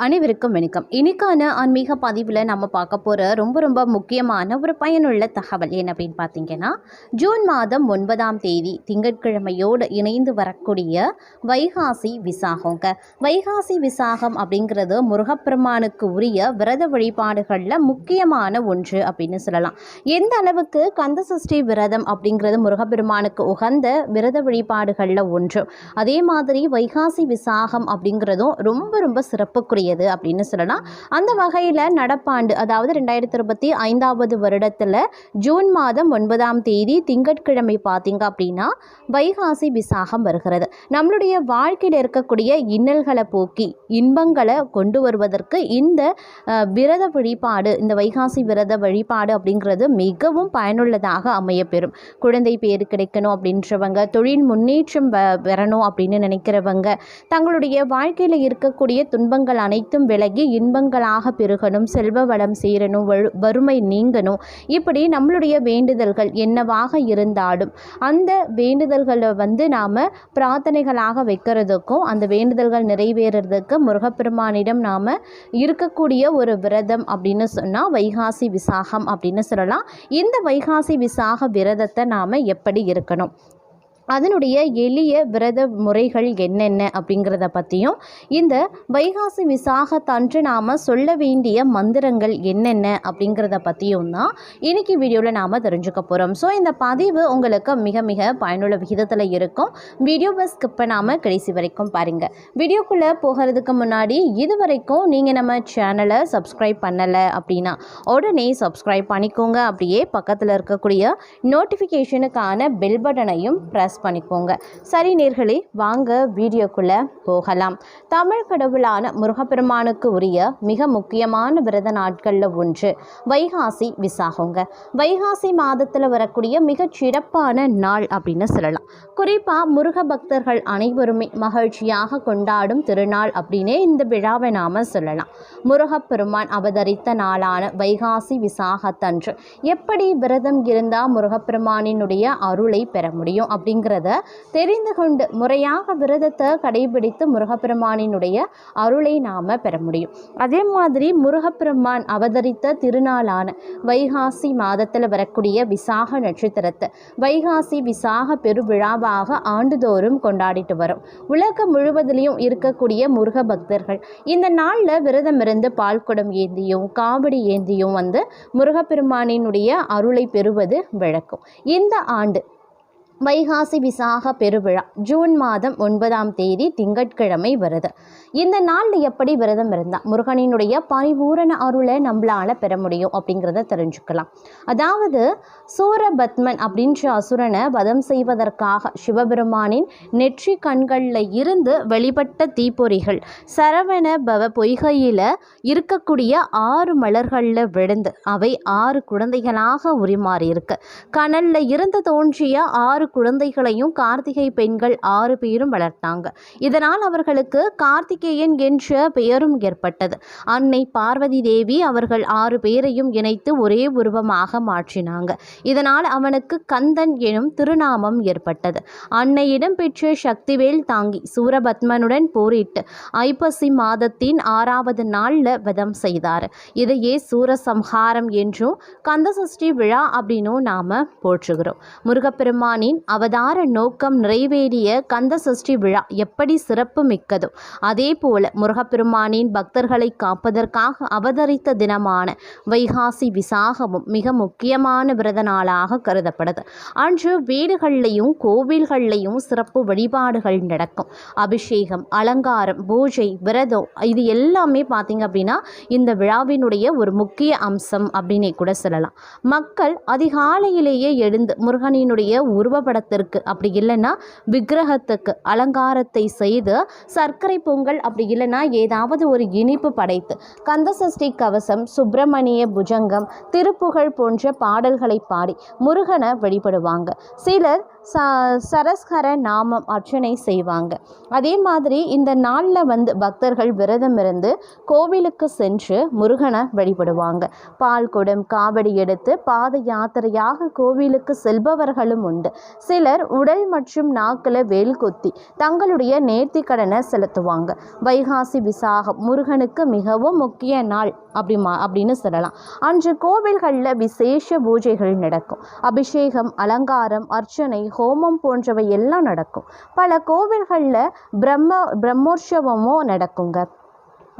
அனைவருக்கும் வணக்கம். இன்னைக்கான ஆன்மீக பதிவில் நம்ம பார்க்க போகிற ரொம்ப முக்கியமான ஒரு பயனுள்ள தகவல் என்ன அப்படின்னு பார்த்தீங்கன்னா, ஜூன் மாதம் 9ஆம் தேதி திங்கட்கிழமையோடு இணைந்து வரக்கூடிய வைகாசி விசாகங்க. வைகாசி விசாகம் அப்படிங்கிறது முருகப்பெருமானுக்கு உரிய விரத வழிபாடுகளில் முக்கியமான ஒன்று அப்படின்னு சொல்லலாம். எந்த அளவுக்கு கந்தசஷ்டி விரதம் அப்படிங்கிறது முருகப்பெருமானுக்கு உகந்த விரத வழிபாடுகளில் ஒன்று, அதே மாதிரி வைகாசி விசாகம் அப்படிங்கிறதும் ரொம்ப சிறப்புக்குரிய அப்படின்னு சொல்லலாம். அந்த வகையில் நடப்பாண்டு, அதாவது 2025வது வருடத்தில் ஜூன் மாதம் 9ஆம் தேதி திங்கட்கிழமை பார்த்தீங்க அப்படின்னா வைகாசி விசாகம் வருகிறது. நம்மளுடைய வாழ்க்கையில் இருக்கக்கூடிய இன்னல்களை போக்கி இன்பங்களை கொண்டு வருவதற்கு இந்த விரத வழிபாடு, இந்த வைகாசி விரத வழிபாடு அப்படிங்கிறது மிகவும் பயனுள்ளதாக அமையப்பெறும். குழந்தை பேர் கிடைக்கணும் அப்படின்றவங்க, தொழில் முன்னேற்றம் வரணும் அப்படின்னு நினைக்கிறவங்க, தங்களுடைய வாழ்க்கையில் இருக்கக்கூடிய துன்பங்கள் அனைத்தும் விலகி இன்பங்களாக பெருகணும், செல்வ வளம் சேரணும், வறுமை நீங்கணும், இப்படி நம்மளுடைய வேண்டுதல்கள் என்னவாக இருந்தாலும் அந்த வேண்டுதல்களை நாம் பிரார்த்தனைகளாக வைக்கிறதுக்கும் அந்த வேண்டுதல்கள் நிறைவேறதுக்கு முருகப்பெருமானிடம் நாம் இருக்கக்கூடிய ஒரு விரதம் அப்படின்னு சொன்னால் வைகாசி விசாகம் அப்படின்னு சொல்லலாம். இந்த வைகாசி விசாக விரதத்தை நாம் எப்படி இருக்கணும், அதனுடைய எளிய விரத முறைகள் என்னென்ன அப்படிங்கிறத பற்றியும், இந்த வைகாசி விசாகத்தன்று நாம் சொல்ல வேண்டிய மந்திரங்கள் என்னென்ன அப்படிங்கிறத பற்றியும் தான் இன்றைக்கி வீடியோவில் நாம் தெரிஞ்சுக்க போகிறோம். ஸோ இந்த பதிவு உங்களுக்கு மிக பயனுள்ள விகிதத்தில் இருக்கும். வீடியோவை ஸ்கிப் பண்ணாமல் கடைசி வரைக்கும் பாருங்கள். வீடியோக்குள்ளே போகிறதுக்கு முன்னாடி இது வரைக்கும் நீங்கள் நம்ம சேனலை சப்ஸ்கிரைப் பண்ணலை அப்படின்னா உடனே சப்ஸ்கிரைப் பண்ணிக்கோங்க. அப்படியே பக்கத்தில் இருக்கக்கூடிய நோட்டிஃபிகேஷனுக்கான பெல் பட்டனையும் ப்ரெஸ் பண்ணிக்கோங்க. சரி நேர்களே, வாங்க வீடியோக்குள்ள போகலாம். தமிழ் கடவுளான முருகப்பெருமானுக்கு உரிய மிக முக்கியமான விரத நாட்கள்ல ஒன்று வைகாசி விசாகங்க. வைகாசி மாதத்தில் வரக்கூடிய மிக சிறப்பான நாள் அப்படின்னு சொல்லலாம். குறிப்பா முருக பக்தர்கள் அனைவருமே மகிழ்ச்சியாக கொண்டாடும் திருநாள் அப்படின்னே இந்த விழாவை நாம சொல்லலாம். முருகப்பெருமான் அவதரித்த நாளான வைகாசி விசாகத்தன்று எப்படி விரதம் இருந்தால் முருகப்பெருமானினுடைய அருளை பெற முடியும் அப்படிங்கிறத தெரிந்து கொண்டு முறையாக விரதத்தை கடைபிடித்து முருகப்பெருமானினுடைய அருளை நாம பெற முடியும். அதே மாதிரி முருகப்பெருமான் அவதரித்த திருநாளான வைகாசி மாதத்தில் வரக்கூடிய விசாக நட்சத்திரத்தை வைகாசி விசாக பெருவிழாவாக ஆண்டுதோறும் கொண்டாடிட்டு வரும். உலகம் முழுவதிலையும் இருக்கக்கூடிய முருக பக்தர்கள் இந்த நாளில் விரதம் இருந்து பால்குடம் ஏந்தியும் காவடி ஏந்தியும் முருகப்பெருமானினுடைய அருளை பெறுவது வழக்கம். இந்த ஆண்டு வைகாசி விசாக பெருவிழா ஜூன் மாதம் 9ஆம் தேதி திங்கட்கிழமை வருது. இந்த நாளில் எப்படி விரதம் இருந்தால் முருகனினுடைய பரிபூரண அருளை நம்மளால் பெற முடியும் அப்படிங்கிறத தெரிஞ்சுக்கலாம். அதாவது சூரபத்மன் அப்படின்ற அசுரனை வதம் செய்வதற்காக சிவபெருமானின் நெற்றி கண்களில் இருந்து வெளிப்பட்ட தீப்பொறிகள் சரவண பவ பொய்கையில் இருக்கக்கூடிய 6 மலர்களில் விழுந்து அவை 6 குழந்தைகளாக உரிமாறி இருக்கு. கனல்ல இருந்து தோன்றிய 6 குழந்தைகளையும் கார்த்திகை பெண்கள் 6 பேரும் வளர்த்தாங்க. இதனால் அவர்களுக்கு கார்த்திகேயன் என்ற பெயரும் ஏற்பட்டது. அன்னை பார்வதி தேவி அவர்கள் 6 பேரையும் இணைத்து ஒரே உருவமாக மாற்றினாங்க. இதனால் அவனுக்கு கந்தன் எனும் திருநாமம் ஏற்பட்டது. அன்னையிடம் பெற்ற சக்திவேல் தாங்கி சூரபத்மனுடன் போரிட்டு ஐப்பசி மாதத்தின் 6வது நாளில் வதம் செய்தார். இதையே சூரசம்ஹாரம் என்றும் கந்தசஷ்டி விழா அப்படின்னும் நாம போற்றுகிறோம். முருகப்பெருமானின் அவதார நோக்கம் நிறைவேறிய கந்தசஷ்டி விழா எப்படி சிறப்பு மிக்கதோ அதே போல முருகப்பெருமானின் பக்தர்களை காப்பதற்காக அவதரித்த தினமான வைகாசி விசாகமும் மிக முக்கியமான விரத நாளாக கருதப்படுது. அன்று வீடுகள்லையும் கோவில்கள்லையும் சிறப்பு வழிபாடுகள் நடக்கும். அபிஷேகம், அலங்காரம், பூஜை, விரதம் இது எல்லாமே பார்த்தீங்க அப்படின்னா இந்த விழாவினுடைய ஒரு முக்கிய அம்சம் அப்படின்னே கூட சொல்லலாம். மக்கள் அதிகாலையிலேயே எழுந்து முருகனினுடைய உருவப்படத்திற்கு அப்படி இல்லைன்னா விக்கிரகத்துக்கு அலங்காரத்தை செய்து சர்க்கரை பொங்கல் அப்படி இல்லைன்னா ஏதாவது ஒரு இனிப்பு படைத்து கந்தசஷ்டி கவசம், சுப்பிரமணிய புஜங்கம், திருப்புகழ் போன்ற பாடல்களை பாடி முருகனை வழிபடுவாங்க. சிலர் சரஸ்கர நாமம் அர்ச்சனை செய்வாங்க. அதே மாதிரி இந்த நாளில் வந்து பக்தர்கள் விரதம் இருந்து கோவிலுக்கு சென்று முருகனை வழிபடுவாங்க. பால் குடம் காவடி எடுத்து பாத யாத்திரையாக கோவிலுக்கு செல்பவர்களும் உண்டு. சிலர் உடல் மற்றும் நாக்கில் வேல் கொத்தி தங்களுடைய நேர்த்தி கடனை செலுத்துவாங்க. வைகாசி விசாகம் முருகனுக்கு மிகவும் முக்கிய நாள் அப்படின்னு சொல்லலாம். அன்று கோவில்களில் விசேஷ பூஜைகள் நடக்கும். அபிஷேகம், அலங்காரம், அர்ச்சனை, ஹோமம் போன்றவை எல்லாம் நடக்கும். பல கோவில்களில் பிரம்மோற்சவமும் நடக்குங்க.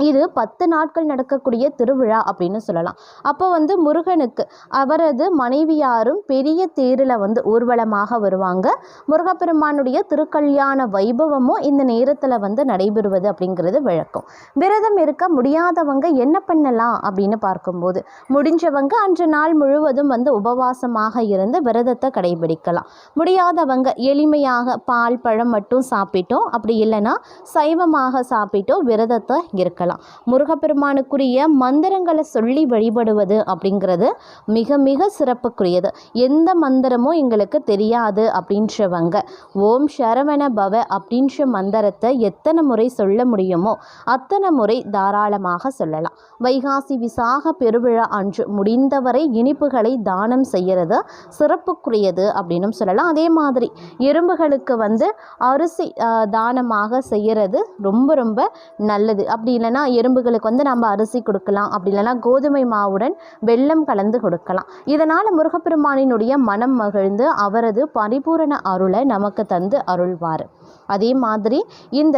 இது 10 நாட்கள் நடக்கக்கூடிய திருவிழா அப்படின்னு சொல்லலாம். அப்போ வந்து முருகனுக்கு அவரது மனைவியாரும் பெரிய தேரில் வந்து ஊர்வலமாக வருவாங்க. முருகப்பெருமானுடைய திருக்கல்யாண வைபவமும் இந்த நேரத்தில் வந்து நடைபெறுவது அப்படிங்கிறது வழக்கம். விரதம் இருக்க முடியாதவங்க என்ன பண்ணலாம் அப்படின்னு பார்க்கும்போது, முடிஞ்சவங்க அன்று நாள் முழுவதும் வந்து உபவாசமாக இருந்து விரதத்தை கடைபிடிக்கலாம். முடியாதவங்க எளிமையாக பால் பழம் மட்டும் சாப்பிட்டோம், அப்படி இல்லைன்னா சைவமாக சாப்பிட்டோ விரதத்தை இருக்கலாம். முருகப்பெருமானுக்குரிய மந்திரங்களை சொல்லி வழிபடுவது அப்படிங்கிறது மிக மிக சிறப்புக்குரியது. எந்த மந்திரமும் எங்களுக்கு தெரியாது அப்படின்றவங்க ஓம் சரவண பவ அப்படின்ற மந்திரத்தை எத்தனை முறை சொல்ல முடியுமோ அத்தனை முறை தாராளமாக சொல்லலாம். வைகாசி விசாக பெருவிழா அன்று முடிந்தவரை இனிப்புகளை தானம் செய்கிறது சிறப்புக்குரியது அப்படின்னு சொல்லலாம். அதே மாதிரி எறும்புகளுக்கு வந்து அரிசி தானமாக செய்கிறது ரொம்ப ரொம்ப நல்லது. அப்படி இல்லைன்னா எறும்புகளுக்கு வந்து நம்ம அரிசி கொடுக்கலாம், அப்படி இல்லைன்னா கோதுமை மாவுடன் வெல்லம் கலந்து கொடுக்கலாம். இதனால் முருகப்பெருமானினுடைய மனம் மகிழ்ந்து அவரது பரிபூரண அருளை நமக்கு தந்து அருள்வார். அதே மாதிரி இந்த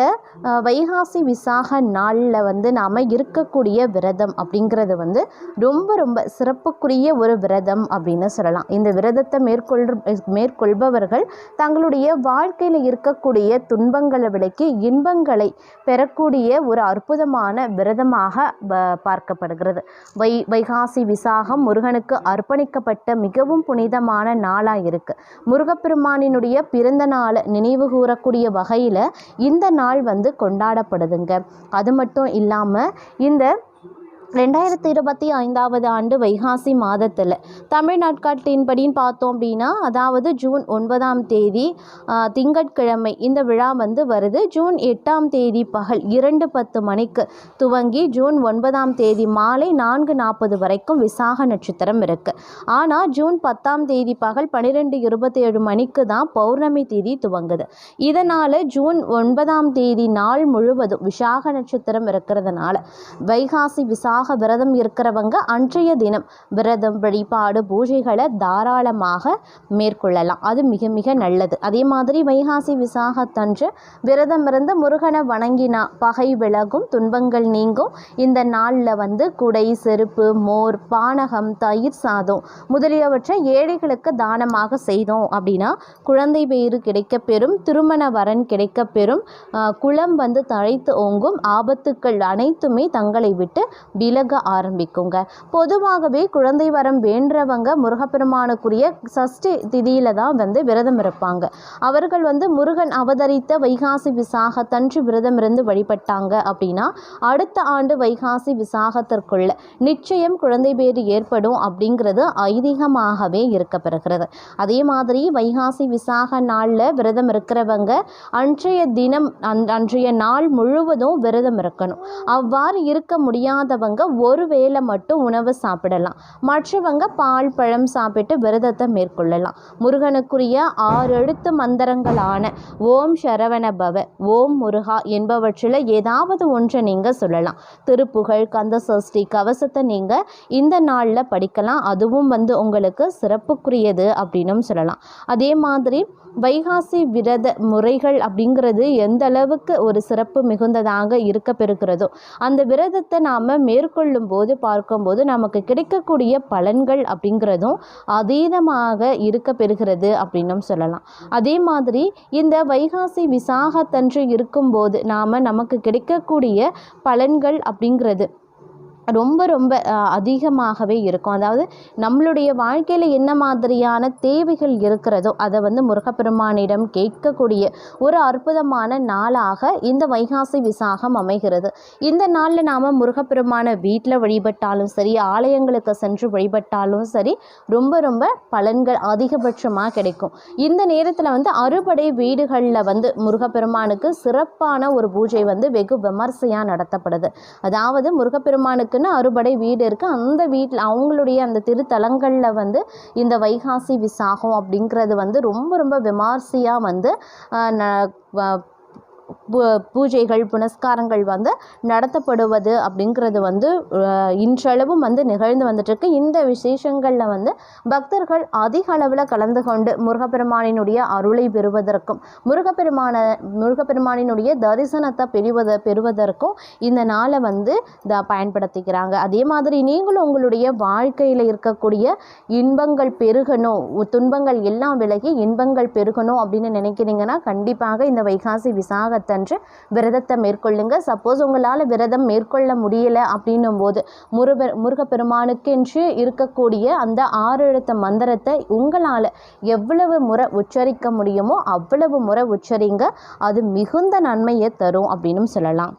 வைகாசி விசாக நாளில் வந்து நாம் இருக்கக்கூடிய விரதம் அப்படிங்கிறது வந்து ரொம்ப ரொம்ப சிறப்புக்குரிய ஒரு விரதம் அப்படின்னு சொல்லலாம். இந்த விரதத்தை மேற்கொள்பவர்கள் தங்களுடைய வாழ்க்கையில் இருக்கக்கூடிய துன்பங்களை விலக்கி இன்பங்களை பெறக்கூடிய ஒரு அற்புதமான விரதமாக பார்க்கப்படுகிறது. வைகாசி விசாகம் முருகனுக்கு அர்ப்பணிக்கப்பட்ட மிகவும் புனிதமான நாளாக இருக்கு. முருகப்பெருமானினுடைய பிறந்த நாளை நினைவு கூறக்கூடிய வகையில் இந்த நாள் வந்து கொண்டாடப்படுதுங்க. அது மட்டும் இல்லாமல் இந்த 2025 ஆண்டு வைகாசி மாதத்தில் தமிழ் நாட்காட்டின்படின்னு பார்த்தோம் அப்படின்னா, அதாவது ஜூன் 9ஆம் தேதி திங்கட்கிழமை இந்த விழா வந்து வருது. ஜூன் 8ஆம் தேதி பகல் 2:10 மணிக்கு துவங்கி ஜூன் 9ஆம் தேதி மாலை 4:40 வரைக்கும் விசாக நட்சத்திரம் இருக்குது. ஆனால் ஜூன் 10ஆம் தேதி பகல் 12:27 மணிக்கு தான் பௌர்ணமி தேதி துவங்குது. இதனால் ஜூன் 9ஆம் தேதி நாள் முழுவதும் விசாக நட்சத்திரம் இருக்கிறதுனால வைகாசி விசாக விரதம் இருக்கிறவங்க அன்றைய தினம் விரதம் வழிபாடு பூஜைகளை தாராளமாக மேற்கொள்ளலாம். அது மிக மிக நல்லது. அதே மாதிரி வைகாசி விசாகத்தன்று விரதம் இருந்து முருகனை வணங்கினா பகை விலகும், துன்பங்கள் நீங்கும். இந்த நாளில் வந்து குடை, செருப்பு, மோர், பானகம், தயிர் சாதம் முதலியவற்றை ஏழைகளுக்கு தானமாக செய்தோம் அப்படின்னா குழந்தை பேறு கிடைக்கப்பெறும், திருமண வரன் கிடைக்கப்பெறும், குளம் வந்து தழைத்து ஓங்கும், ஆபத்துக்கள் அனைத்துமே தங்களை விட்டு விலக ஆரம்பிக்குங்க. பொதுவாகவே குழந்தை வரம் வேண்டவங்க முருகப்பெருமானுக்குரிய சஷ்டி திதியில தான் வந்து விரதம் இருப்பாங்க. அவர்கள் வந்து முருகன் அவதரித்த வைகாசி விசாகத்தன்று விரதம் இருந்து வழிபட்டாங்க அப்படின்னா அடுத்த ஆண்டு வைகாசி விசாகத்திற்குள்ள நிச்சயம் குழந்தை பேறு ஏற்படும் அப்படிங்கிறது ஐதீகமாகவே இருக்கப்பெறுகிறது. அதே மாதிரி வைகாசி விசாக நாளில் விரதம் இருக்கிறவங்க அன்றைய தினம் அன்றைய நாள் முழுவதும் விரதம் இருக்கணும். அவ்வாறு இருக்க முடியாதவங்க ஒரு வேளை மட்டும் உணவு சாப்பிடலாம். மற்றவங்க பால் பழம் சாப்பிட்டு விரதத்தை மேற்கொள்ளலாம். முருகனுக்குரிய 6 எழுத்து மந்திரங்களான ஓம் சரவண பவ, ஓம் முருகா என்பவற்றில் ஏதாவது ஒன்றை நீங்கள் சொல்லலாம். திருப்புகழ், கந்த சஷ்டி கவசத்தை நீங்கள் இந்த நாளில் படிக்கலாம். அதுவும் வந்து உங்களுக்கு சிறப்புக்குரியது அப்படின்னும் சொல்லலாம். அதே மாதிரி வைகாசி விரத முறைகள் அப்படிங்கிறது எந்த அளவுக்கு ஒரு சிறப்பு மிகுந்ததாக இருக்க பெறுகிறதோ அந்த விரதத்தை நாம் மேற்கொள்ளும் போது பார்க்கும்போது நமக்கு கிடைக்கக்கூடிய பலன்கள் அப்படிங்கிறதும் அதீதமாக இருக்க பெறுகிறது அப்படின்னும் சொல்லலாம். அதே மாதிரி இந்த வைகாசி விசாகத்தன்று இருக்கும்போது நமக்கு கிடைக்கக்கூடிய பலன்கள் அப்படிங்கிறது ரொம்ப ரொம்ப அதிகமாகவே இருக்கும். அதாவது நம்மளுடைய வாழ்க்கையில் என்ன மாதிரியான தேவைகள் இருக்கிறதோ அதை வந்து முருகப்பெருமானிடம் கேட்கக்கூடிய ஒரு அற்புதமான நாளாக இந்த வைகாசி விசாகம் அமைகிறது. இந்த நாளில் நாம் முருகப்பெருமான வீட்டில் வழிபட்டாலும் சரி, ஆலயங்களுக்கு சென்று வழிபட்டாலும் சரி, ரொம்ப ரொம்ப பலன்கள் அதிகபட்சமாக கிடைக்கும். இந்த நேரத்தில் வந்து அறுபடை வீடுகளில் வந்து முருகப்பெருமானுக்கு சிறப்பான ஒரு பூஜை வந்து வெகு விமர்சையாக நடத்தப்படுது. அதாவது முருகப்பெருமானுக்கு அறுபடை வீடு இருக்குது. அந்த வீட்டில் அவங்களுடைய அந்த திருத்தலங்களில் வந்து இந்த வைகாசி விசாகம் அப்படிங்கிறது வந்து ரொம்ப ரொம்ப விமர்சையாக வந்து பூஜைகள் புனஸ்காரங்கள் வந்து நடத்தப்படுவது அப்படிங்கிறது வந்து இன்றளவும் வந்து நிகழ்ந்து வந்துட்டுருக்கு. இந்த விசேஷங்களில் வந்து பக்தர்கள் அதிக அளவில் கலந்து கொண்டு முருகப்பெருமானினுடைய அருளை பெறுவதற்கும் முருகப்பெருமானினுடைய தரிசனத்தை பெறுவதற்கும் இந்த நாளை வந்து பயன்படுத்திக்கிறாங்க. அதே மாதிரி நீங்களும் உங்களுடைய வாழ்க்கையில் இருக்கக்கூடிய இன்பங்கள் பெருகணும், துன்பங்கள் எல்லாம் விலகி இன்பங்கள் பெருகணும் அப்படின்னு நினைக்கிறீங்கன்னா கண்டிப்பாக இந்த வைகாசி விசாக தன்று விரதத்தை மேற்கொள்ளுங்க. சப்போஸ் உங்களால் விரதம் மேற்கொள்ள முடியல அப்படின்னும் போது முருகப்பெருமானுக்கென்று இருக்கக்கூடிய அந்த 6 எழுத்த மந்திரத்தை உங்களால் எவ்வளவு முறை உச்சரிக்க முடியுமோ அவ்வளவு முறை உச்சரிங்க. அது மிகுந்த நன்மையை தரும் அப்படின்னு சொல்லலாம்.